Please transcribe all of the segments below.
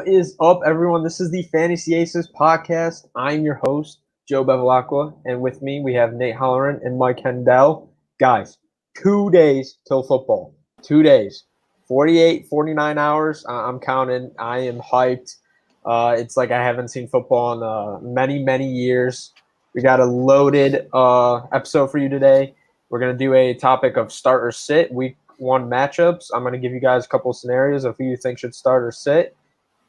What is up, everyone? This is the Fantasy Aces podcast. I'm your host, Joe Bevilacqua, and with me we have Nate Holleran and Mike Hendel. Guys, 2 days till football. 2 days. 48, 49 hours. I'm counting. I am hyped. It's like I haven't seen football in many years. We got a loaded episode for you today. We're going to do a topic of start or sit, week one matchups. I'm going to give you guys a couple of scenarios of who you think should start or sit.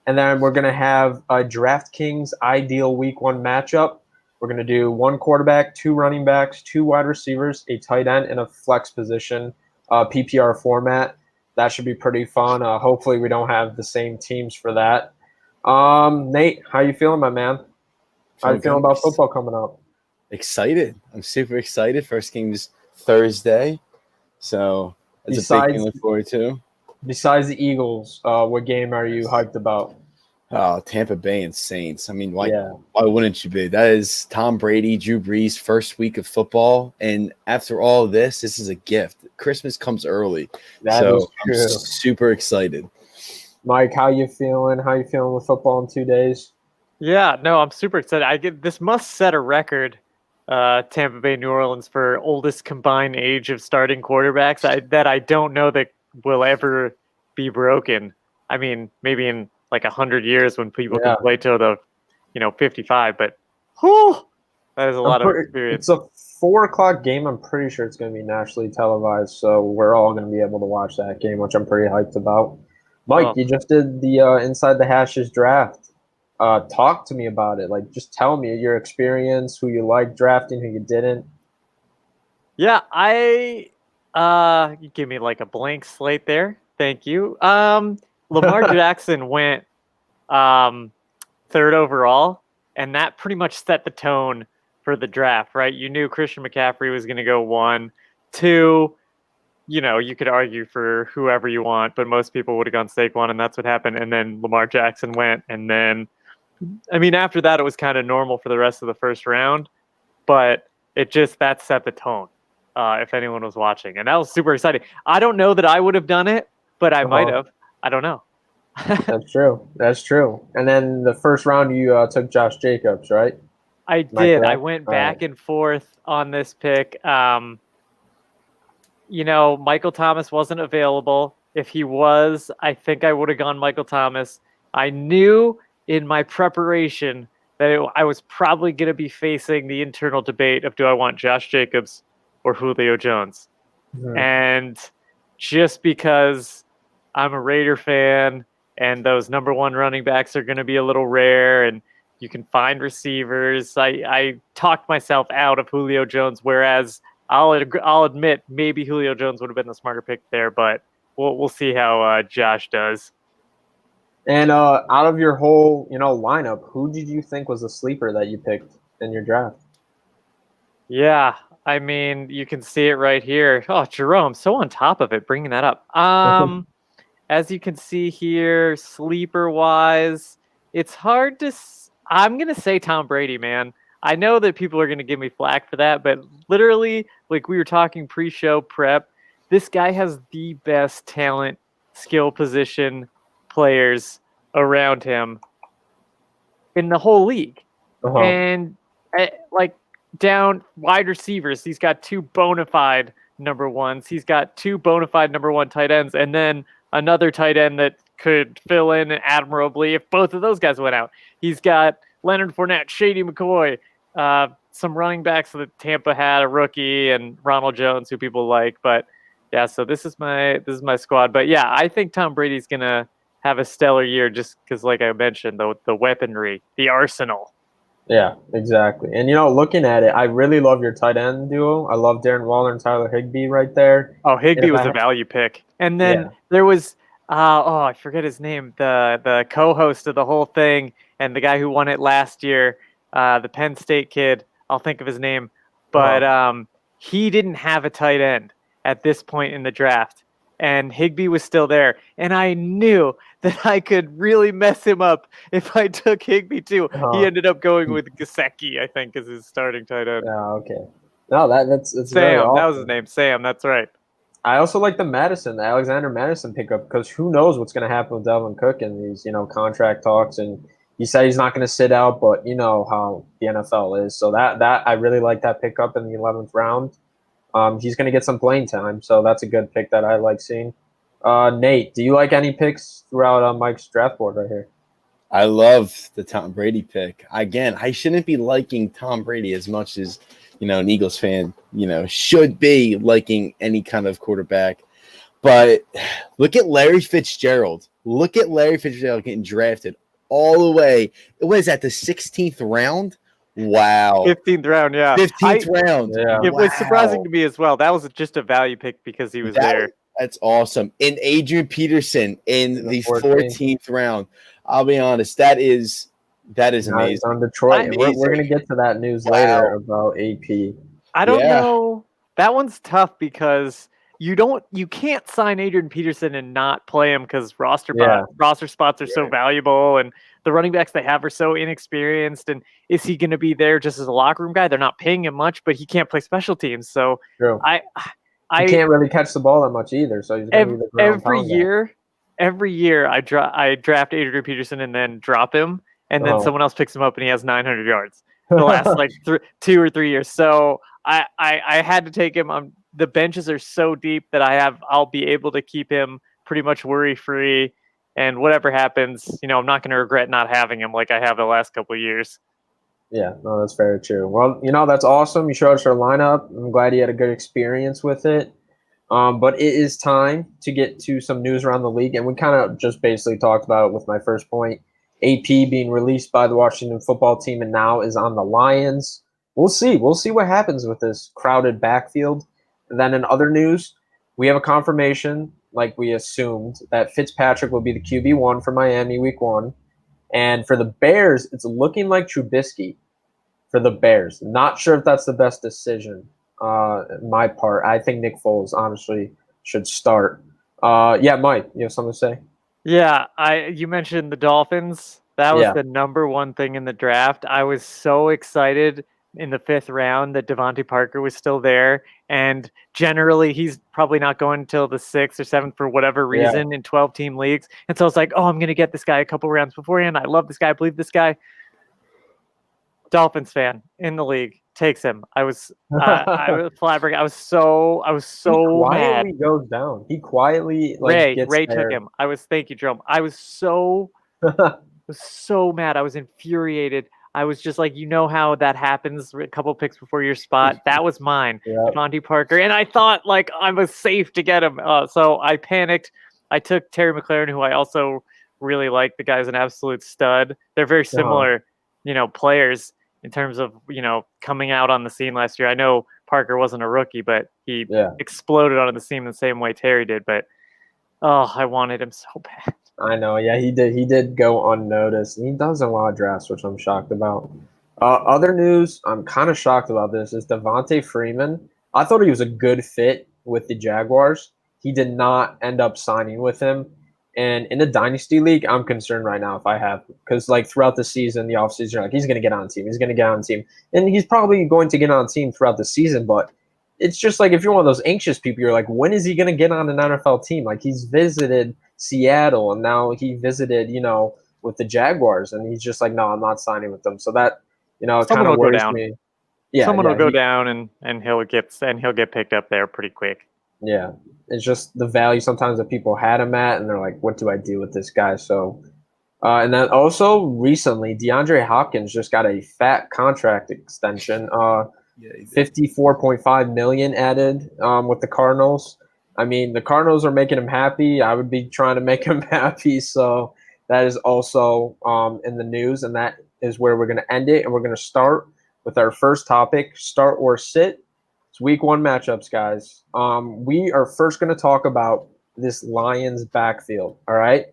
And then we're going to have a DraftKings ideal week one matchup. We're going to do one quarterback, two running backs, two wide receivers, a tight end, and a flex position PPR format. That should be pretty fun. Hopefully we don't have the same teams for that. Nate, how you feeling, my man? How you feeling about football coming up? Excited. I'm super excited. First game is Thursday. So that's a big thing to look forward to. Besides the Eagles, what game are you hyped about? Tampa Bay and Saints. I mean, why wouldn't you be? That is Tom Brady, Drew Brees' first week of football. And after all of this is a gift. Christmas comes early. So I'm super excited. Mike, how you feeling? How you feeling with football in 2 days? Yeah, no, I'm super excited. This must set a record, Tampa Bay, New Orleans, for oldest combined age of starting quarterbacks that I don't know that will ever be broken. I mean, maybe in like 100 years when people can play till the 55, but that is a lot of experience. It's a 4:00 game. I'm pretty sure it's going to be nationally televised, so we're all going to be able to watch that game, which I'm pretty hyped about. Mike, you just did the Inside the Hashes draft. Talk to me about it. Like, just tell me your experience, who you liked drafting, who you didn't. Yeah, you give me like a blank slate there. Thank you. Lamar Jackson went third overall, and that pretty much set the tone for the draft, right? You knew Christian McCaffrey was going to go 1, 2. You could argue for whoever you want, but most people would have gone Saquon, and that's what happened. And then Lamar Jackson went, and then, after that, it was kind of normal for the rest of the first round, but that set the tone. If anyone was watching, and that was super exciting. I don't know that I would have done it, but I might have. I don't know. That's true. And then the first round, you took Josh Jacobs, right? I did. I went back and forth on this pick. Michael Thomas wasn't available. If he was, I think I would have gone Michael Thomas. I knew in my preparation that I was probably going to be facing the internal debate of do I want Josh Jacobs or Julio Jones. Mm-hmm. And just because I'm a Raider fan and those number one running backs are going to be a little rare and you can find receivers, I talked myself out of Julio Jones, whereas I'll admit maybe Julio Jones would have been the smarter pick there, but we'll see how Josh does. And out of your whole lineup, who did you think was a sleeper that you picked in your draft? Yeah, I mean, you can see it right here. Oh, Jerome, so on top of it, bringing that up. As you can see here, sleeper-wise, it's hard to... I'm going to say Tom Brady, man. I know that people are going to give me flack for that, but literally, like we were talking pre-show prep, this guy has the best talent, skill position players around him in the whole league. And down wide receivers, he's got 2 bona fide number ones. He's got 2 bona fide number 1 tight ends, and then another tight end that could fill in admirably if both of those guys went out. He's got Leonard Fournette, Shady McCoy, some running backs that Tampa had, a rookie, and Ronald Jones, who people like. But yeah, so this is my squad. But yeah, I think Tom Brady's gonna have a stellar year just because, like I mentioned, the weaponry, the arsenal. Yeah, exactly. And, looking at it, I really love your tight end duo. I love Darren Waller and Tyler Higbee right there. Oh, Higbee was a value pick. And then there was, I forget his name, the co-host of the whole thing and the guy who won it last year, the Penn State kid. I'll think of his name. But he didn't have a tight end at this point in the draft. And Higbee was still there. And I knew that I could really mess him up if I took Higbee too. He ended up going with Gesicki, I think, as his starting tight end. Oh, okay. No, that's Sam. That was his name. Sam. That's right. I also like the Alexander Madison pickup, because who knows what's going to happen with Dalvin Cook in these, contract talks. And he said he's not going to sit out, but you know how the NFL is. So that I really like that pickup in the 11th round. He's going to get some playing time, so that's a good pick that I like seeing. Nate, do you like any picks throughout Mike's draft board right here? I love the Tom Brady pick. Again, I shouldn't be liking Tom Brady as much as, an Eagles fan, should be liking any kind of quarterback. But look at Larry Fitzgerald. Look at Larry Fitzgerald getting drafted all the way. What is that, the 16th round? Wow. 15th round, yeah. 15th round. Yeah. It was surprising to me as well. That was just a value pick because he was there. That's awesome. And Adrian Peterson in the 14th round. I'll be honest, that is amazing. On Detroit. We're going to get to that news later about AP. I don't know. That one's tough because you can't sign Adrian Peterson and not play him because roster spots are so valuable, and the running backs they have are so inexperienced. And is he going to be there just as a locker room guy? They're not paying him much, but he can't play special teams. So True. He can't really catch the ball that much either. So he's going to be the ground pound guy. Every year I draft Adrian Peterson and then drop him, and then someone else picks him up and he has 900 yards the last like 2 or 3 years. So I had to take him. The benches are so deep that I'll be able to keep him pretty much worry free, and whatever happens, I'm not going to regret not having him like I have the last couple of years. Yeah, no, that's very true. Well, that's awesome. You showed us our lineup. I'm glad you had a good experience with it. But it is time to get to some news around the league, and we kind of just basically talked about it with my first point. AP being released by the Washington football team and now is on the Lions. We'll see. We'll see what happens with this crowded backfield. And then in other news, we have a confirmation, like we assumed, that Fitzpatrick will be the QB1 for Miami week 1. And for the Bears, it's looking like Trubisky for the Bears. Not sure if that's the best decision. My part, I think Nick Foles honestly should start. Mike, you have something to say? Yeah, you mentioned the Dolphins. That was the number one thing in the draft. I was so excited in the 5th round that Devontae Parker was still there, and generally he's probably not going until the 6th or 7th for whatever reason in 12-team leagues. And so I was like, I'm going to get this guy a couple rounds beforehand. I love this guy. I believe this guy. Dolphins fan in the league takes him. I was flabbergasted. I was so he quietly mad. Goes down. He quietly Ray gets took him. Thank you, Jerome. I was so mad. I was infuriated. I was just like, how that happens a couple picks before your spot. That was mine, Devontae Parker, and I thought like I was safe to get him. So I panicked. I took Terry McLaurin, who I also really like. The guy's an absolute stud. They're very similar, players in terms of, coming out on the scene last year. I know Parker wasn't a rookie, but he exploded onto the scene the same way Terry did. But, I wanted him so bad. I know. Yeah, he did. He did go unnoticed. He does a lot of drafts, which I'm shocked about. Other news, I'm kind of shocked about this, is Devontae Freeman. I thought he was a good fit with the Jaguars. He did not end up signing with him. And in the Dynasty League, I'm concerned right now if I have, because like throughout the season, the offseason, you're like, he's going to get on team. He's going to get on team. And he's probably going to get on team throughout the season. But it's just like if you're one of those anxious people, you're like, when is he going to get on an NFL team? Like he's visited Seattle and now he visited, with the Jaguars. And he's just like, no, I'm not signing with them. So that, it kind of worries me. Yeah, someone will go down and he'll get picked up there pretty quick. Yeah, it's just the value sometimes that people had him at, and they're like, what do I do with this guy? So, and then also recently, DeAndre Hopkins just got a fat contract extension, $54.5 million added with the Cardinals. I mean, the Cardinals are making him happy. I would be trying to make him happy. So that is also in the news, and that is where we're going to end it. And we're going to start with our first topic, start or sit. It's week 1 matchups, guys. We are first going to talk about this Lions backfield, all right?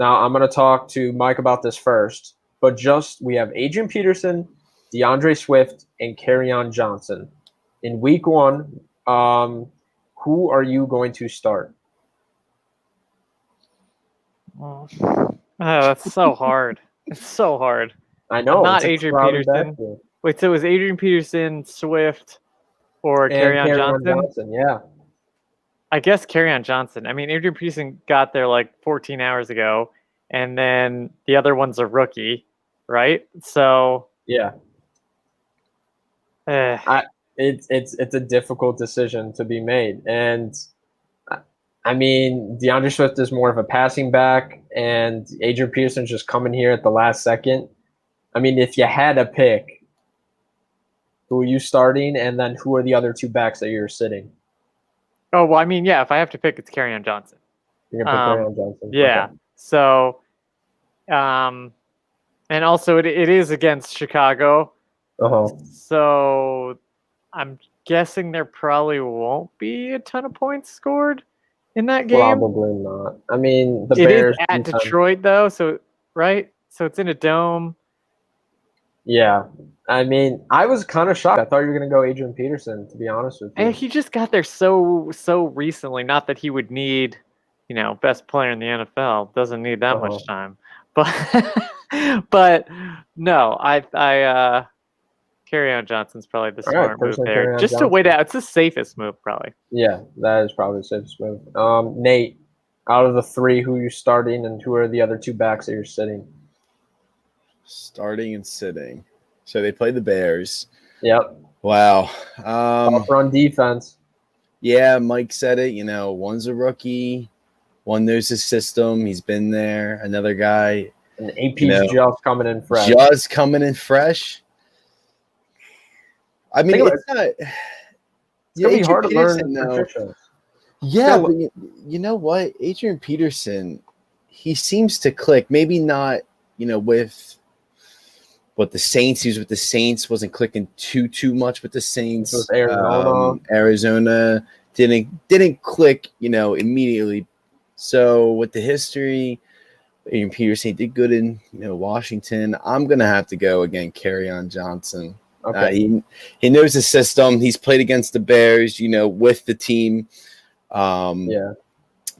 Now, I'm going to talk to Mike about this first, but we have Adrian Peterson, DeAndre Swift, and Kerryon Johnson. In week 1, who are you going to start? Oh, that's so hard. It's so hard. I know. Not Adrian Peterson. Backfield. Wait, so it was Adrian Peterson, Swift, or Kerryon Johnson? Yeah. I guess Kerryon Johnson. I mean, Adrian Peterson got there like 14 hours ago, and then the other one's a rookie, right? So Yeah. It's a difficult decision to be made. And I mean, DeAndre Swift is more of a passing back, and Adrian Peterson's just coming here at the last second. I mean, if you had to pick, who are you starting, and then who are the other two backs that you're sitting? Oh, well, I mean, yeah, if I have to pick, it's Kerryon Johnson. You're going to pick Kerryon Johnson? Yeah. Okay. So, and also it is against Chicago. Uh-huh. So I'm guessing there probably won't be a ton of points scored in that game. Probably not. I mean, the it Bears is at Detroit, though, so right? So it's in a dome. Yeah. I mean, I was kind of shocked. I thought you were going to go Adrian Peterson, to be honest with you. And he just got there so recently. Not that he would need, best player in the NFL. Doesn't need that much time. But but no, I Kerryon Johnson's probably the smart move there. Just to wait out. It's the safest move, probably. Yeah, that is probably the safest move. Nate, out of the three, who are you starting, and who are the other two backs that you're sitting? Starting and sitting. So they play the Bears. Yep. Wow. Tough run defense. Yeah, Mike said it. One's a rookie. One knows his system. He's been there. Another guy. And AP's just coming in fresh. Just coming in fresh. I mean, it's not. It's going to be hard to learn Patricia. Yeah, but you know what? Adrian Peterson, he seems to click. Maybe not, with what the Saints. He was with the Saints, wasn't clicking too much with the Saints. With Arizona. Arizona didn't click, immediately. So with the history, Adrian Peterson did good in, Washington. I'm gonna have to go again, Kerryon Johnson. Okay. He knows the system. He's played against the Bears, with the team. Yeah.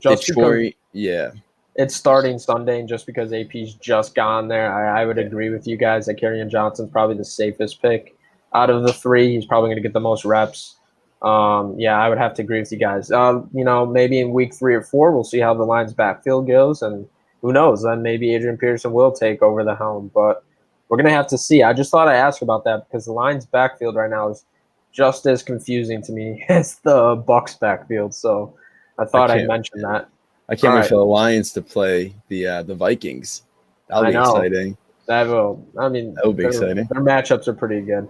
Detroit. Yeah. It's starting Sunday, and just because AP's just gone there, I would agree with you guys that Kerryon Johnson's probably the safest pick out of the three. He's probably going to get the most reps. I would have to agree with you guys. Maybe in week 3 or 4, we'll see how the Lions' backfield goes, and who knows? Then maybe Adrian Peterson will take over the helm, but we're going to have to see. I just thought I'd ask about that because the Lions' backfield right now is just as confusing to me as the Bucs' backfield, so I thought I'd mention that. I can't wait for the Lions to play the Vikings. That'll be exciting. That will. I mean, that would be exciting. Their matchups are pretty good.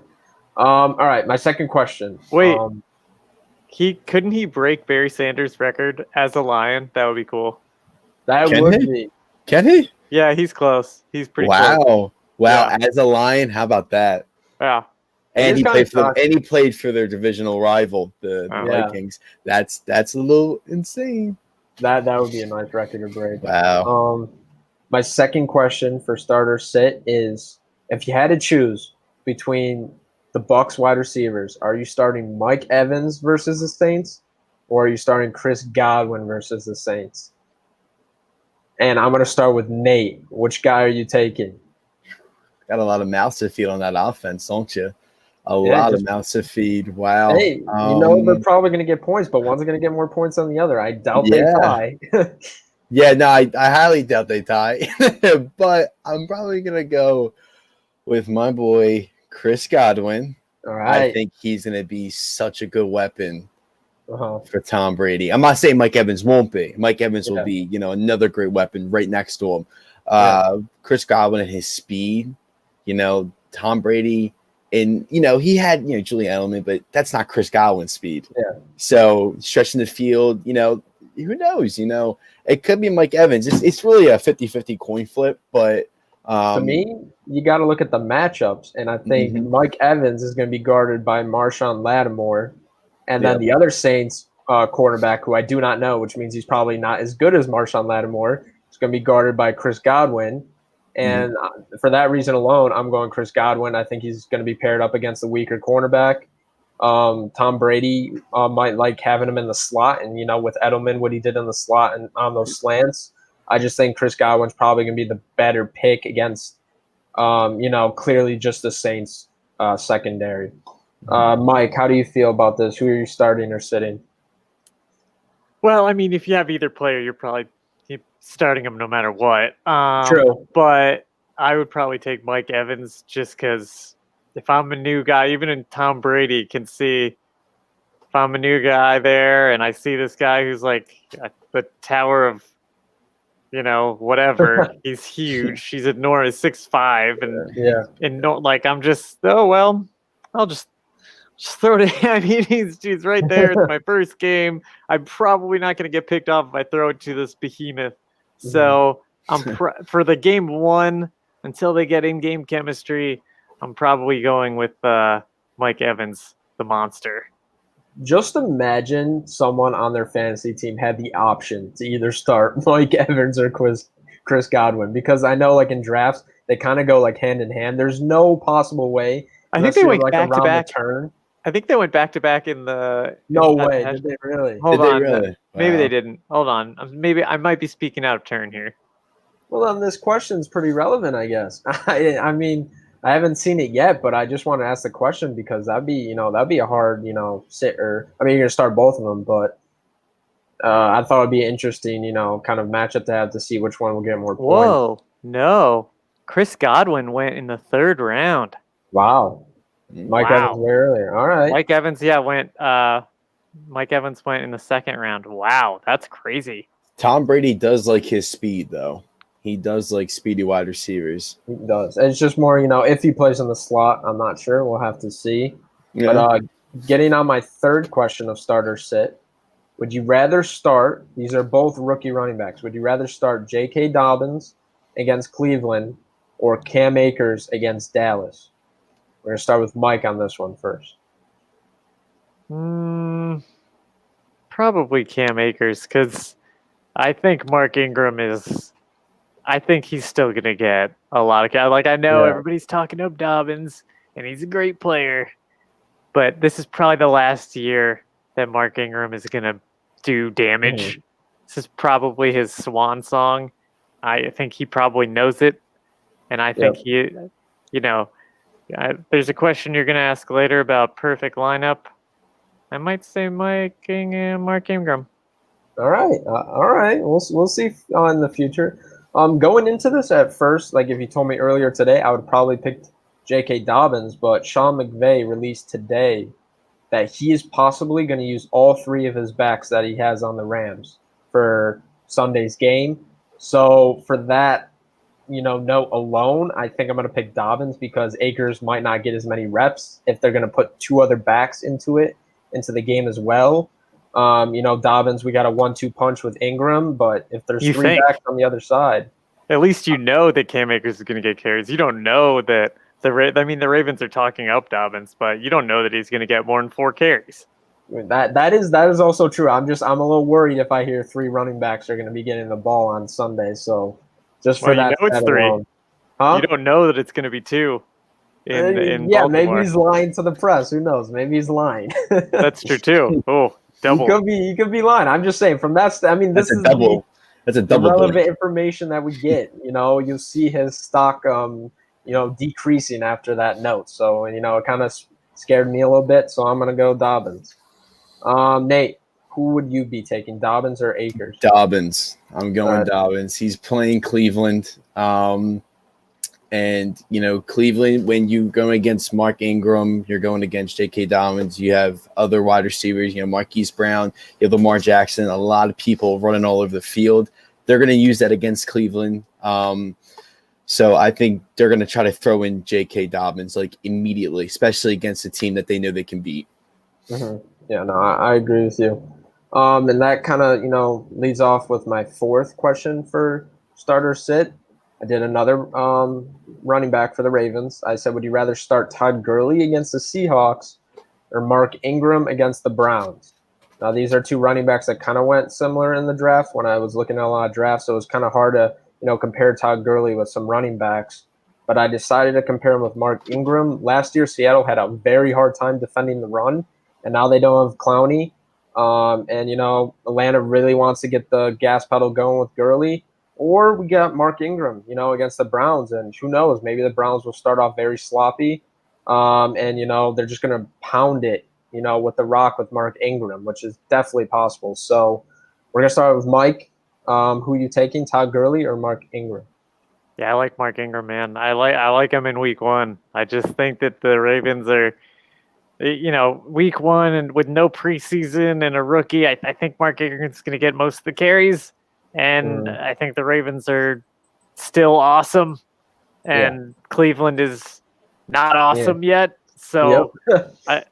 All right, my second question. Wait, couldn't he break Barry Sanders' record as a Lion? That would be cool. That would be. Can he? Yeah, he's close. He's pretty close. Wow! Yeah. As a Lion, how about that? Yeah. And he played for their divisional rival, the Vikings. That's a little insane. That would be a nice record to break. Wow. My second question for starter sit is, if you had to choose between the Bucs wide receivers, are you starting Mike Evans versus the Saints, or are you starting Chris Godwin versus the Saints? And I'm going to start with Nate. Which guy are you taking? Got a lot of mouths to feed on that offense, don't you? A lot of mouths to feed. Wow. Hey, they're probably going to get points, but one's going to get more points than the other. I doubt they tie. Yeah, no, I highly doubt they tie. But I'm probably going to go with my boy, Chris Godwin. All right. I think he's going to be such a good weapon for Tom Brady. I'm not saying Mike Evans won't be. Mike Evans will be, another great weapon right next to him. Chris Godwin and his speed, Tom Brady. And, he had, Julian Edelman, but that's not Chris Godwin's speed. Yeah. So stretching the field, who knows? It could be Mike Evans. It's really a 50-50 coin flip, but to me, you got to look at the matchups. And I think Mike Evans is going to be guarded by Marshawn Lattimore. And then the other Saints quarterback, who I do not know, which means he's probably not as good as Marshawn Lattimore, is going to be guarded by Chris Godwin. And for that reason alone, I'm going Chris Godwin. I think he's going to be paired up against the weaker cornerback. Tom Brady might like having him in the slot. And, with Edelman, what he did in the slot and on those slants, I just think Chris Godwin's probably going to be the better pick against, clearly just the Saints secondary. Mike, how do you feel about this? Who are you starting or sitting? Well, I mean, if you have either player, you're probably starting him no matter what. True. But I would probably take Mike Evans just because if I'm a new guy, even in Tom Brady can see if I'm a new guy there and I see this guy who's like at the tower of, whatever. He's huge. He's enormous, 6'5", and no, like I'm just I'll just throw it. I mean, he's right there. It's my first game. I'm probably not going to get picked off if I throw it to this behemoth. So I'm for the game one until they get in-game chemistry. I'm probably going with Mike Evans, the monster. Just imagine someone on their fantasy team had the option to either start Mike Evans or Chris Godwin, because I know like in drafts they kind of go like hand in hand. There's no possible way. I think they went like back to around back. the turn. I think they went back to back in the. No way. Did they really? Hold on. Really? Maybe Wow. they didn't. Hold on. Maybe I might be speaking out of turn here. Well, then this question's pretty relevant, I guess. I mean, I haven't seen it yet, but I just want to ask the question because that'd be a hard, sit or I mean, you're gonna start both of them, but I thought it'd be interesting, kind of matchup to have to see which one will get more points. Whoa, no. Chris Godwin went in the 3rd round. Wow. Mike Evans way earlier. All right. Mike Evans, went Mike Evans went in the 2nd round. Wow, that's crazy. Tom Brady does like his speed, though. He does like speedy wide receivers. He does. It's just more, if he plays in the slot, I'm not sure. We'll have to see. Yeah. But getting on my 3rd question of starter sit, would you rather start, these are both rookie running backs, would you rather start J.K. Dobbins against Cleveland or Cam Akers against Dallas? We're going to start with Mike on this one first. Probably Cam Akers because I think Mark Ingram I think he's still going to get a lot of – like I know everybody's talking up Dobbins, and he's a great player, but this is probably the last year that Mark Ingram is going to do damage. This is probably his swan song. I think he probably knows it, and I think there's a question you're going to ask later about perfect lineup. I might say Mark Ingram. All right. We'll see in the future. Going into this at first, like if you told me earlier today, I would probably pick J.K. Dobbins, but Sean McVay released today that he is possibly going to use all 3 of his backs that he has on the Rams for Sunday's game. So for that, note alone, I think I'm going to pick Dobbins because Akers might not get as many reps if they're going to put 2 other backs into the game as well. Dobbins, we got a 1-2 punch with Ingram, but if there's 3 backs on the other side, at least that Cam Akers is going to get carries. You don't know that the Ravens are talking up Dobbins, but you don't know that he's going to get more than 4 carries. That is also true. I'm a little worried if I hear 3 running backs are going to be getting the ball on Sunday. So just for that, it's 3. Alone. Huh? You don't know that it's going to be 2. In Baltimore. Maybe he's lying to the press. Who knows? Maybe he's lying. That's true too. Oh, double. He could be lying. I'm just saying. From that, this is double. That's a double. Relevant information that we get. You'll see his stock, decreasing after that note. So it kind of scared me a little bit. So I'm gonna go Dobbins. Nate, who would you be taking, Dobbins or Akers? Dobbins. I'm going Dobbins. He's playing Cleveland. And, Cleveland, when you go against Mark Ingram, you're going against J.K. Dobbins. You have other wide receivers, Marquise Brown, you have Lamar Jackson, a lot of people running all over the field. They're going to use that against Cleveland. So I think they're going to try to throw in J.K. Dobbins, immediately, especially against a team that they know they can beat. Mm-hmm. Yeah, no, I agree with you. And that kind of, leads off with my 4th question for starter sit. I did another running back for the Ravens. I said, would you rather start Todd Gurley against the Seahawks or Mark Ingram against the Browns? Now, these are 2 running backs that kind of went similar in the draft when I was looking at a lot of drafts, so it was kind of hard to, compare Todd Gurley with some running backs. But I decided to compare him with Mark Ingram. Last year, Seattle had a very hard time defending the run, and now they don't have Clowney. And Atlanta really wants to get the gas pedal going with Gurley. Or we got Mark Ingram, against the Browns. And who knows, maybe the Browns will start off very sloppy. And, they're just going to pound it, with the rock with Mark Ingram, which is definitely possible. So We're gonna start with Mike. Who are you taking, Todd Gurley or Mark Ingram? Yeah, I like Mark Ingram, man. I like him in week 1. I just think that the Ravens are, week 1 and with no preseason and a rookie, I think Mark Ingram's going to get most of the carries, and I think the Ravens are still awesome, and Cleveland is not awesome yet. So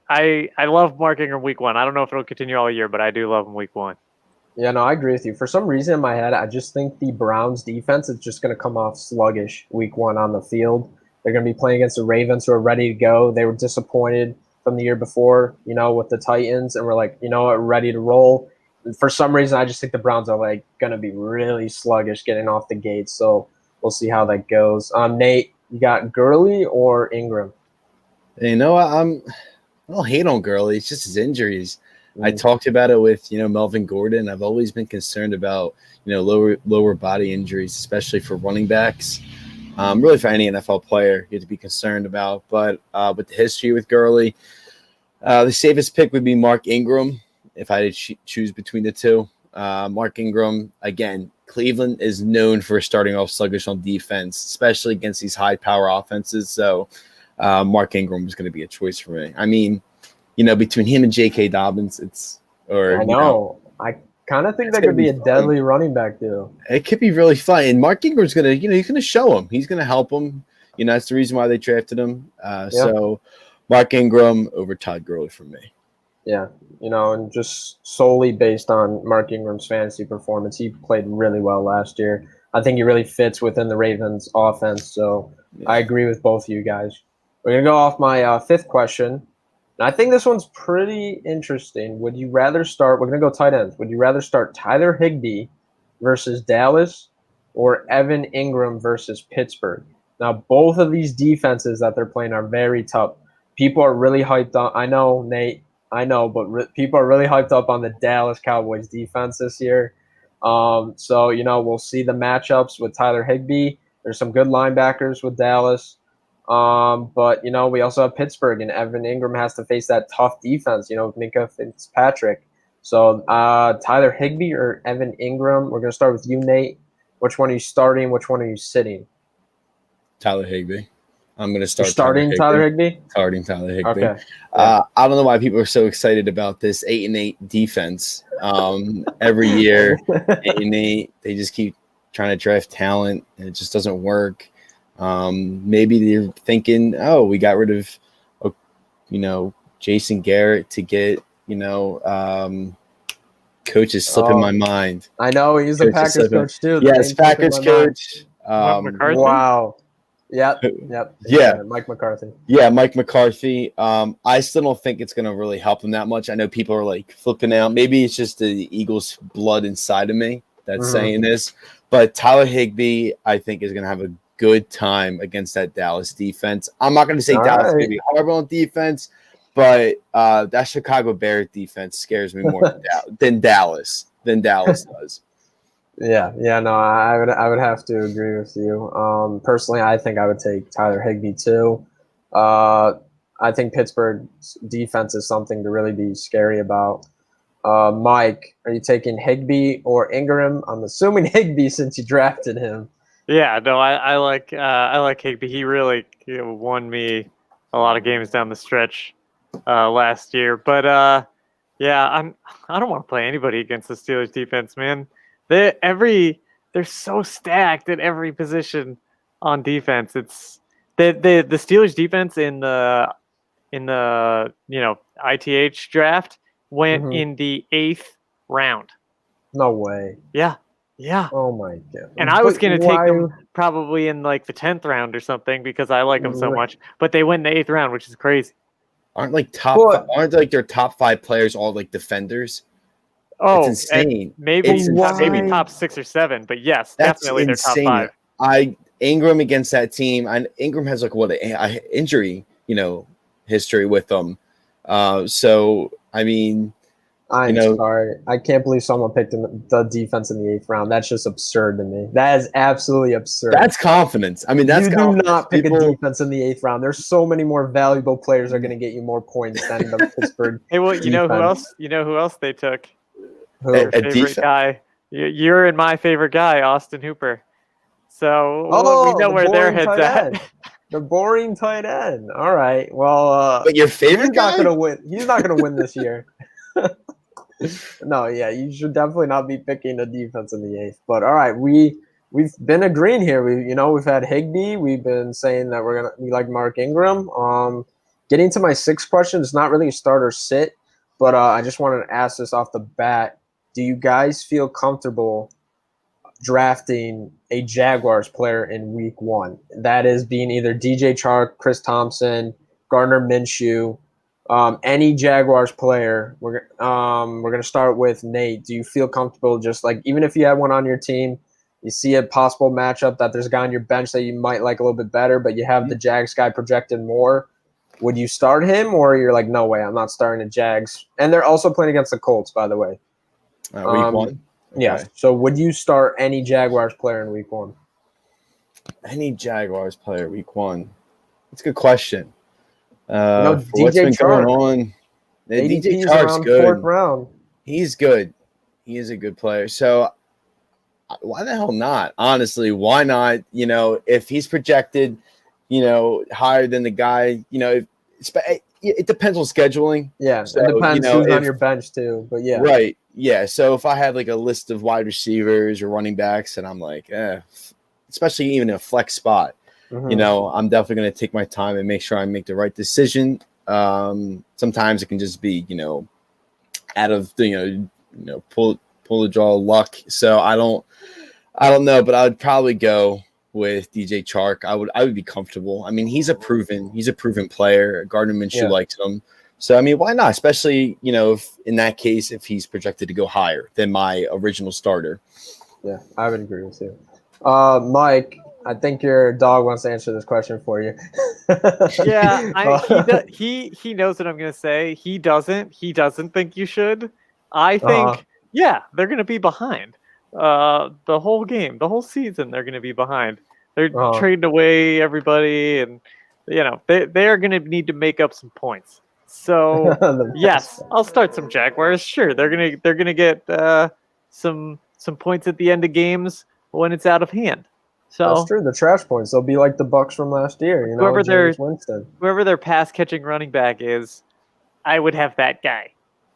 I love Mark Ingram week 1. I don't know if it'll continue all year, but I do love him week 1. Yeah, no, I agree with you. For some reason in my head, I just think the Browns defense is just going to come off sluggish week 1 on the field. They're going to be playing against the Ravens, who are ready to go. They were disappointed from the year before, with the Titans, and we're like, ready to roll. And for some reason, I just think the Browns are like going to be really sluggish getting off the gate. So we'll see how that goes. Nate, you got Gurley or Ingram? I don't hate on Gurley. It's just his injuries. I talked about it with, Melvin Gordon. I've always been concerned about, lower body injuries, especially for running backs. Really for any NFL player, you have to be concerned about. But with the history with Gurley, the safest pick would be Mark Ingram if I had to choose between the two. Mark Ingram, again, Cleveland is known for starting off sluggish on defense, especially against these high-power offenses. So Mark Ingram was going to be a choice for me. I mean, between him and J.K. Dobbins, I know. I kind of think that could be a deadly running back deal. It could be really fun. And Mark Ingram's going to, he's going to show him. He's going to help him. That's the reason why they drafted him. So Mark Ingram over Todd Gurley for me. Yeah, and just solely based on Mark Ingram's fantasy performance, he played really well last year. I think he really fits within the Ravens offense. So I agree with both of you guys. We're going to go off my fifth question. And I think this one's pretty interesting. Would you rather start – we're going to go tight ends. Would you rather start Tyler Higbee versus Dallas or Evan Ingram versus Pittsburgh? Now, both of these defenses that they're playing are very tough. People are really hyped on – I know, Nate, but people are really hyped up on the Dallas Cowboys defense this year. So, we'll see the matchups with Tyler Higbee. There's some good linebackers with Dallas. But, we also have Pittsburgh, and Evan Ingram has to face that tough defense, with Minka Fitzpatrick. So Tyler Higbee or Evan Ingram? We're going to start with you, Nate. Which one are you starting? Which one are you sitting? Tyler Higbee. I'm going to start Tyler Higbee? Starting Tyler Higbee. Okay. I don't know why people are so excited about this 8-8 defense. Every year, 8-8, they just keep trying to draft talent, and it just doesn't work. Maybe they're thinking, we got rid of, Jason Garrett to get, coach is slipping my mind. I know, he's a Packers coach too. Yes, Packers coach. McCarthy? Wow. Yep. Yeah. Mike McCarthy. Yeah, Mike McCarthy. I still don't think it's going to really help him that much. I know people are like flipping out. Maybe it's just the Eagles' blood inside of me that's saying this. But Tyler Higbee, I think, is going to have a good time against that Dallas defense. I'm not going to say Dallas is going to be horrible on defense, but that Chicago Bears defense scares me more than Dallas does. Yeah, no, I would have to agree with you. Personally, I think I would take Tyler Higbee too. I think Pittsburgh's defense is something to really be scary about. Mike, are you taking Higbee or Ingram? I'm assuming Higbee since you drafted him. Yeah, no, I like Higbee. He really won me a lot of games down the stretch last year. But I don't want to play anybody against the Steelers defense, man. They're so stacked at every position on defense. It's the Steelers defense in the ITH draft went in the 8th round. No way. Yeah. Oh my god. And I was going to take them probably in like the 10th round or something because I like them so much. But they went in the 8th round, which is crazy. Aren't their top 5 players all like defenders? Oh, it's insane. Maybe top 6 or 7, but yes, that's definitely insane. Their top 5. Ingram against that team, and Ingram has like an injury, history with them. So I mean, I'm sorry, I can't believe someone picked the defense in the 8th round. That's just absurd to me. That is absolutely absurd. That's confidence. I mean, do not pick a defense in the 8th round. There's so many more valuable players that are going to get you more points than the Pittsburgh. Hey, well, you know who else? You know who else they took? Who? Your favorite guy. You're in my favorite guy, Austin Hooper. So we know the where their boring heads tight at. end. The boring tight end. All right. Well, But your favorite he's not guy? gonna win. He's not gonna win this year. No, yeah, you should definitely not be picking a defense in the 8th. But all right, we've been agreeing here. We've had Higbee. We've been saying that we like Mark Ingram. Getting to my 6th question, it's not really a start or sit, but I just wanted to ask this off the bat. Do you guys feel comfortable drafting a Jaguars player in week 1? That is being either DJ Chark, Chris Thompson, Gardner Minshew, any Jaguars player. We're gonna start with Nate. Do you feel comfortable just like even if you had one on your team, you see a possible matchup that there's a guy on your bench that you might like a little bit better, but you have the Jags guy projected more? Would you start him, or you're like, no way, I'm not starting the Jags? And they're also playing against the Colts, by the way. Week 1? Okay. Yeah. So would you start any Jaguars player in week 1? Any Jaguars player week 1? That's a good question. DJ what's been Chark. going on? ADP DJ is Chark's around good. 4th round. He's good. He is a good player. So why the hell not? Honestly, why not? If he's projected, higher than the guy, it depends on scheduling. Yeah, so, it depends who's on your bench too. But yeah, right. Yeah. So if I had like a list of wide receivers or running backs, and I'm like, especially even in a flex spot, I'm definitely going to take my time and make sure I make the right decision. Sometimes it can just be, out of the, pull the draw luck. So I don't know, but I would probably go with DJ Chark. I would be comfortable. I mean, he's a proven player. Gardner Minshew likes him. So, I mean, why not? Especially, if in that case, if he's projected to go higher than my original starter. Yeah, I would agree with you. Mike, I think your dog wants to answer this question for you. Yeah, he knows what I'm going to say. He doesn't think you should. I think, they're going to be behind. The whole game, the whole season, they're going to be behind. They're trading away everybody, and they are going to need to make up some points. So yes, I'll start some Jaguars. Sure, they're gonna get some points at the end of games when it's out of hand. So that's true. The trash points, they'll be like the Bucs from last year. Whoever their pass catching running back is, I would have that guy.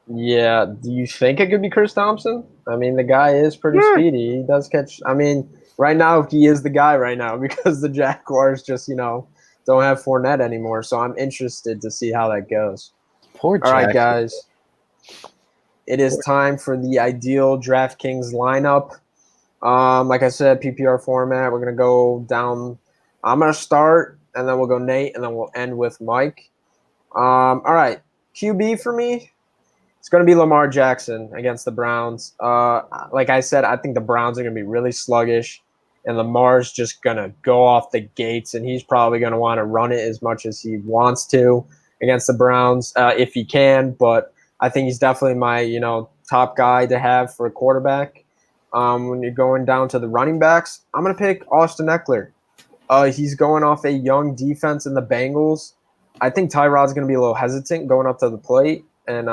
Yeah. Do you think it could be Chris Thompson? I mean, the guy is pretty speedy. He does catch. I mean, right now he is the guy right now because the Jaguars just don't have Fournette anymore. So I'm interested to see how that goes. Poor Jack. All right, guys. It is time for the ideal DraftKings lineup. Like I said, PPR format. We're going to go down. I'm going to start, and then we'll go Nate, and then we'll end with Mike. All right. QB for me, it's going to be Lamar Jackson against the Browns. Like I said, I think the Browns are going to be really sluggish, and Lamar's just going to go off the gates, and he's probably going to want to run it as much as he wants to against the Browns if he can. But I think he's definitely my, top guy to have for a quarterback. When you're going down to the running backs, I'm going to pick Austin Eckler. He's going off a young defense in the Bengals. I think Tyrod's going to be a little hesitant going up to the plate and,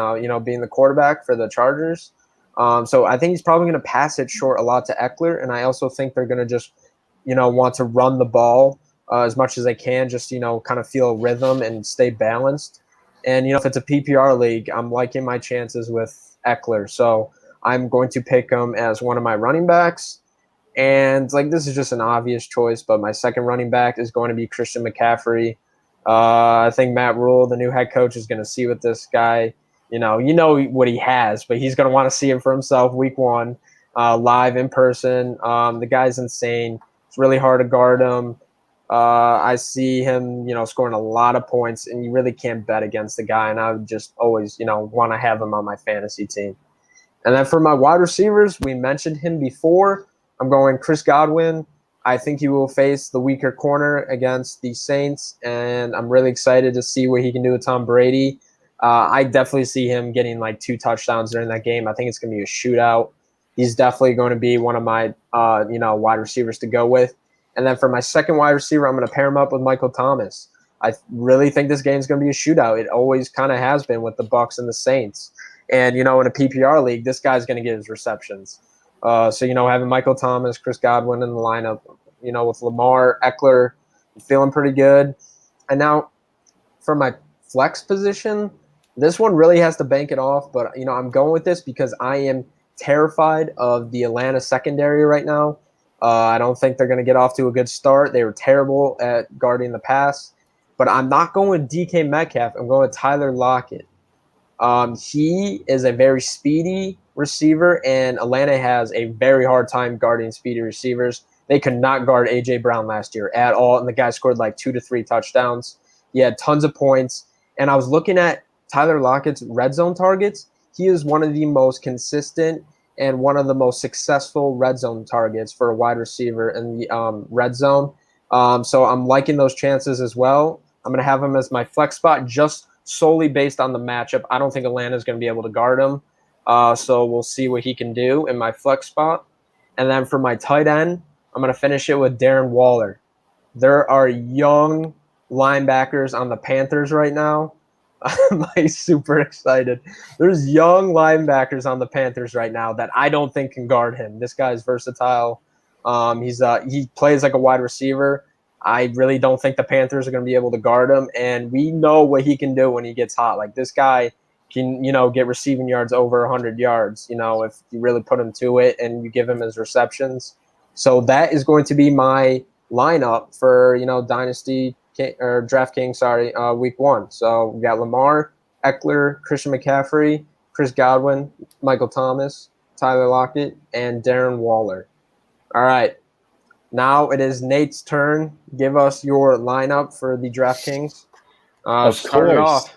being the quarterback for the Chargers. So I think he's probably going to pass it short a lot to Eckler. And I also think they're going to just, want to run the ball as much as they can, just, kind of feel a rhythm and stay balanced. And, if it's a PPR league, I'm liking my chances with Eckler. So I'm going to pick him as one of my running backs. And, this is just an obvious choice, but my second running back is going to be Christian McCaffrey. I think Matt Rule, the new head coach, is going to see what this guy, what he has, but he's going to want to see him for himself week 1, live in person. The guy's insane. It's really hard to guard him. I see him, scoring a lot of points, and you really can't bet against the guy. And I would just always, want to have him on my fantasy team. And then for my wide receivers, we mentioned him before. I'm going Chris Godwin. I think he will face the weaker corner against the Saints, and I'm really excited to see what he can do with Tom Brady. I definitely see him getting 2 touchdowns during that game. I think it's going to be a shootout. He's definitely going to be one of my, wide receivers to go with. And then for my second wide receiver, I'm going to pair him up with Michael Thomas. I really think this game is going to be a shootout. It always kind of has been with the Bucs and the Saints. And, in a PPR league, this guy's going to get his receptions. So, having Michael Thomas, Chris Godwin in the lineup, with Lamar, Eckler, feeling pretty good. And now for my flex position, this one really has to bank it off. But, I'm going with this because I am terrified of the Atlanta secondary right now. I don't think they're going to get off to a good start. They were terrible at guarding the pass. But I'm not going with DK Metcalf. I'm going with Tyler Lockett. He is a very speedy receiver, and Atlanta has a very hard time guarding speedy receivers. They could not guard A.J. Brown last year at all, and the guy scored like 2 to 3 touchdowns. He had tons of points, and I was looking at Tyler Lockett's red zone targets. He is one of the most consistent and one of the most successful red zone targets for a wide receiver in the red zone. So I'm liking those chances as well. I'm going to have him as my flex spot just solely based on the matchup. I don't think Atlanta is going to be able to guard him. So we'll see what he can do in my flex spot. And then for my tight end, I'm going to finish it with Darren Waller. There are young linebackers on the Panthers right now. I'm super excited. There's young linebackers on the Panthers right now that I don't think can guard him. This guy's versatile. He plays like a wide receiver. I really don't think the Panthers are going to be able to guard him, and we know what he can do when he gets hot. Like, this guy can, get receiving yards over 100 yards, if you really put him to it and you give him his receptions. So that is going to be my lineup for, Dynasty or DraftKings, week 1. So we got Lamar, Eckler, Christian McCaffrey, Chris Godwin, Michael Thomas, Tyler Lockett, and Darren Waller. All right. Now it is Nate's turn. Give us your lineup for the DraftKings. Start it off.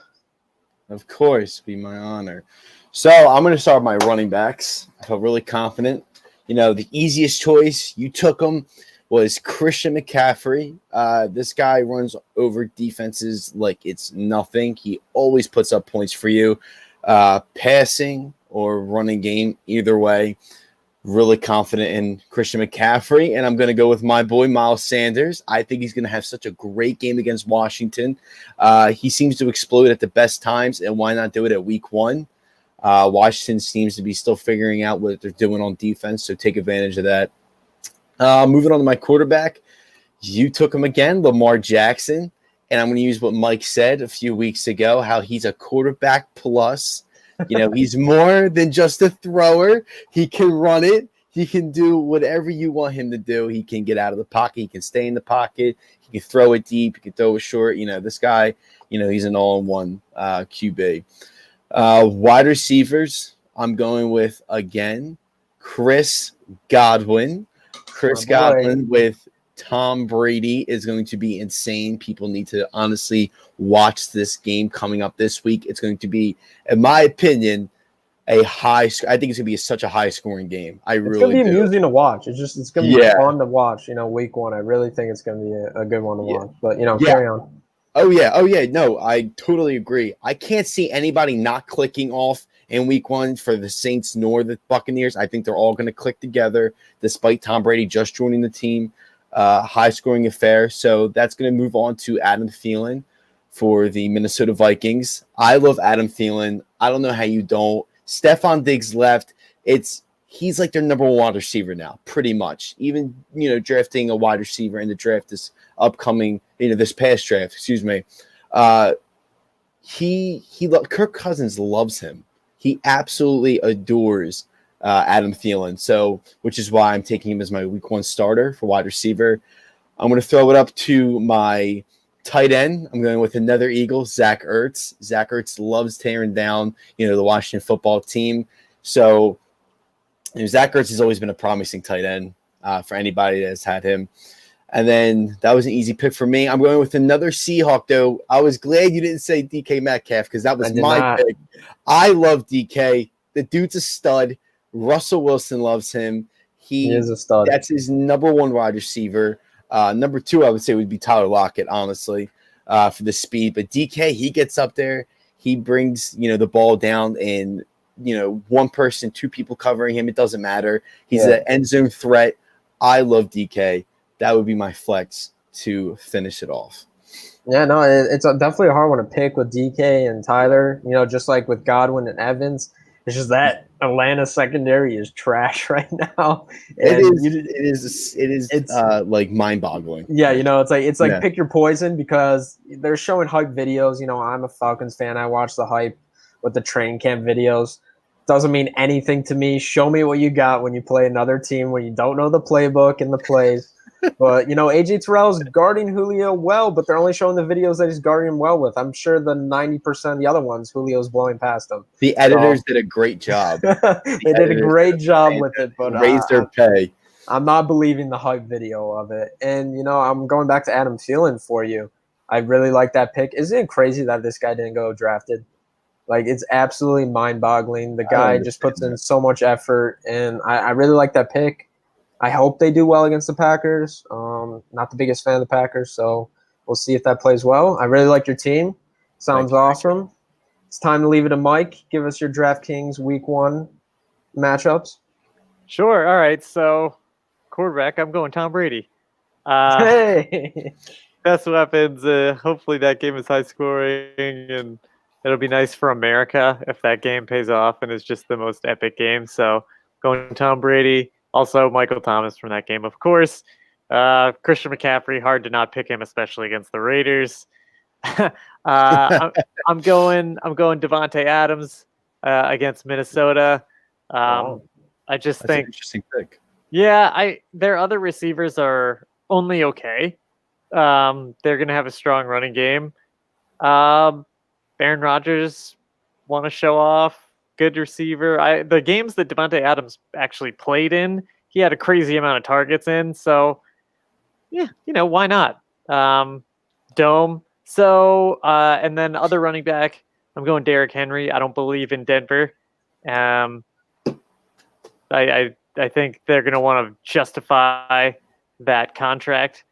Of course, be my honor. So I'm going to start my running backs. I feel really confident. The easiest choice, you took him, was Christian McCaffrey. This guy runs over defenses like it's nothing. He always puts up points for you. Passing or running game, either way. Really confident in Christian McCaffrey, and I'm going to go with my boy Miles Sanders. I think he's going to have such a great game against Washington. He seems to explode at the best times, and why not do it at week 1? Washington seems to be still figuring out what they're doing on defense, so take advantage of that. Moving on to my quarterback, you took him again, Lamar Jackson, and I'm going to use what Mike said a few weeks ago, how he's a quarterback plus. He's more than just a thrower. He can run it. He can do whatever you want him to do. He can get out of the pocket. He can stay in the pocket. He can throw it deep. He can throw it short. This guy, he's an all-in-one QB. Wide receivers, I'm going with, again, Chris Godwin. Chris Godwin with Tom Brady is going to be insane. People need to honestly watch this game coming up this week. It's going to be, in my opinion, I think it's going to be such a high-scoring game. It's going to be amusing to watch. It's going to be fun to watch, week 1. I really think it's going to be a good one to watch. But, carry on. Oh, yeah. No, I totally agree. I can't see anybody not clicking off in week 1 for the Saints nor the Buccaneers. I think they're all going to click together despite Tom Brady just joining the team. High-scoring affair. So that's going to move on to Adam Thielen for the Minnesota Vikings. I love Adam Thielen. I don't know how you don't. Stephon Diggs left. He's like their number 1 wide receiver now, pretty much. Even, drafting a wide receiver in the draft this upcoming, this past draft, excuse me. Kirk Cousins loves him. He absolutely adores Adam Thielen, which is why I'm taking him as my week 1 starter for wide receiver. I'm going to throw it up to my tight end. I'm going with another Eagle, Zach Ertz. Zach Ertz loves tearing down, the Washington football team. So Zach Ertz has always been a promising tight end for anybody that has had him. And then that was an easy pick for me. I'm going with another Seahawk, though. I was glad you didn't say DK Metcalf because that was my pick. I love DK. The dude's a stud. Russell Wilson loves him. He is a stud. That's his number 1 wide receiver. Number 2, I would say, would be Tyler Lockett, honestly, for the speed. But DK, he gets up there. He brings, the ball down and, one person, 2 people covering him. It doesn't matter. He's an end zone threat. I love DK. That would be my flex to finish it off. Yeah, no, it's definitely a hard one to pick with DK and Tyler. Just like with Godwin and Evans. It's just that Atlanta secondary is trash right now. It And is like mind-boggling. yeah, it's like Yeah. pick your poison because they're showing hype videos. I'm a Falcons fan. I watch the hype with the training camp videos. Doesn't mean anything to me. Show me what you got when you play another team when you don't know the playbook and the plays. But AJ Terrell's guarding Julio well, but they're only showing the videos that he's guarding him well with. I'm sure the 90% of the other ones, Julio's blowing past him. The editors did a great job. They did a great job with it, but raised their pay. I'm not believing the hype video of it. And I'm going back to Adam Thielen for you. I really like that pick. Isn't it crazy that this guy didn't go drafted? Like, it's absolutely mind-boggling. The guy just puts in so much effort, and I really like that pick. I hope they do well against the Packers. Not the biggest fan of the Packers, so we'll see if that plays well. I really like your team. Sounds awesome. It's time to leave it to Mike. Give us your DraftKings Week 1 matchups. Sure. All right. So, quarterback, I'm going Tom Brady. Hey! Best weapons. Hopefully that game is high scoring, and it'll be nice for America if that game pays off and is just the most epic game. So, going Tom Brady. Also, Michael Thomas from that game, of course. Christian McCaffrey, hard to not pick him, especially against the Raiders. I'm going Devontae Adams against Minnesota. I just think an interesting pick. Yeah, their other receivers are only okay. They're going to have a strong running game. Aaron Rodgers want to show off. Good receiver. The games that Devontae Adams actually played in, he had a crazy amount of targets in. So, yeah, why not? Dome. So, and then other running back, I'm going Derrick Henry. I don't believe in Denver. I think they're going to want to justify that contract.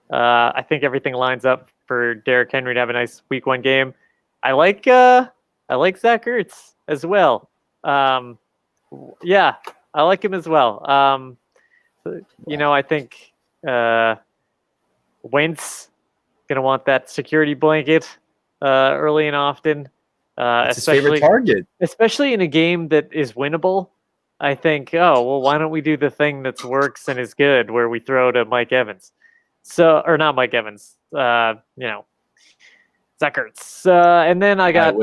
I think everything lines up for Derrick Henry to have a nice Week 1 game. I like Zach Ertz as well. Yeah, I like him as well. I think Wentz gonna want that security blanket early and often. It's his favorite target, especially in a game that is winnable. I think, why don't we do the thing that works and is good, where we throw to Mike Evans? Or not Mike Evans. Zach Ertz. And then I got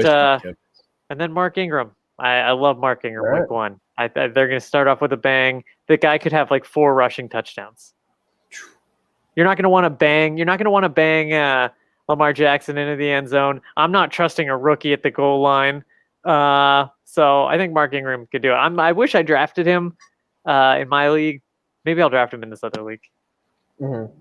and then Mark Ingram. I love Mark Ingram Week 1. They're going to start off with a bang. The guy could have like 4 rushing touchdowns. You're not going to want to bang. You're not going to want to bang Lamar Jackson into the end zone. I'm not trusting a rookie at the goal line. So I think Mark Ingram could do it. I wish I drafted him in my league. Maybe I'll draft him in this other league. Mm-hmm.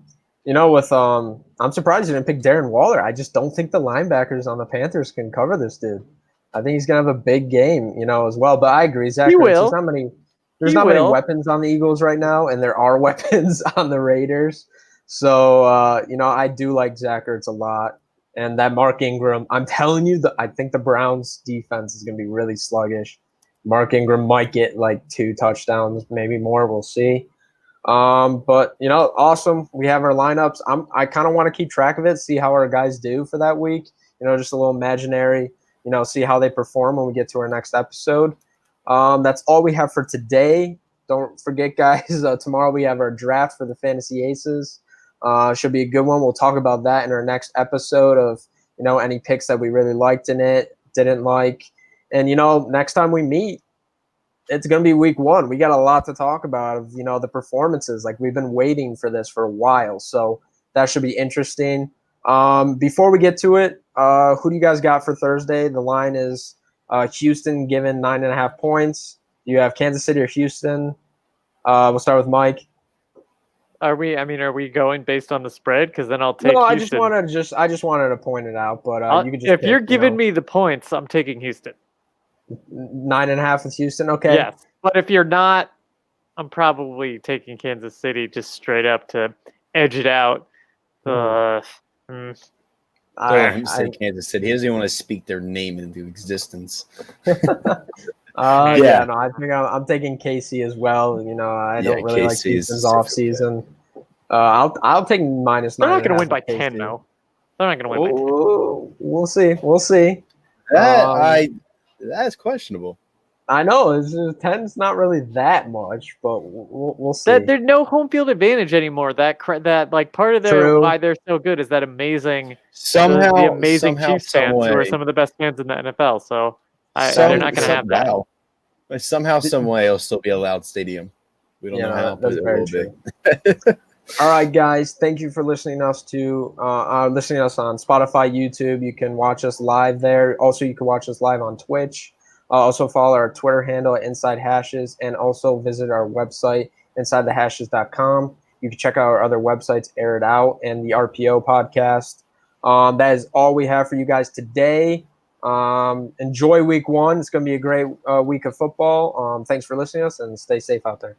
I'm surprised you didn't pick Darren Waller. I just don't think the linebackers on the Panthers can cover this dude. I think he's gonna have a big game, as well. But I agree, Zach. There's not many weapons on the Eagles right now, and there are weapons on the Raiders. So I do like Zach Ertz a lot. And that Mark Ingram, I'm telling you, I think the Browns defense is going to be really sluggish. Mark Ingram might get like 2 touchdowns, maybe more. We'll see. But awesome. We have our lineups. I kind of want to keep track of it, see how our guys do for that week. Just a little imaginary. See how they perform when we get to our next episode. That's all we have for today. Don't forget, guys. Tomorrow we have our draft for the Fantasy Aces. Should be a good one. We'll talk about that in our next episode of, any picks that we really liked in it, didn't like. And, next time we meet, it's going to be Week 1. We got a lot to talk about of, the performances. Like, we've been waiting for this for a while. So that should be interesting. Before we get to it, who do you guys got for Thursday? The line is Houston given 9.5 points. You have Kansas City or Houston. We'll start with Mike. Are we going based on the spread? Because then I'll take. No, I just wanted to point it out, but you could just. If you're giving me the points, I'm taking Houston. 9.5 with Houston, okay. Yes, but if you're not, I'm probably taking Kansas City just straight up to edge it out. I say Kansas City. He doesn't even want to speak their name into existence. I think I'm taking KC as well. I don't really like Houston's off season. I'll take -9. They're not going to win by 10, though. They're not going to win by 10. We'll see. That's questionable. I know 10's not really that much, but we'll see. There's no home field advantage anymore. That like part of True. why they're so good is that amazing Somehow, the amazing somehow, Chiefs fans some who are way, some of the best fans in the NFL. So they're not going to have that. wow. But somehow, some way, it'll still be a loud stadium. We don't know how, but that's it very will true. be. All right, guys. Thank you for listening to us listening to us on Spotify, YouTube. You can watch us live there. Also, you can watch us live on Twitch. Also, follow our Twitter handle at Inside Hashes, and also visit our website, InsideTheHashes.com. You can check out our other websites, Air It Out and the RPO podcast. That is all we have for you guys today. Enjoy week 1. It's going to be a great week of football. Thanks for listening to us, and stay safe out there.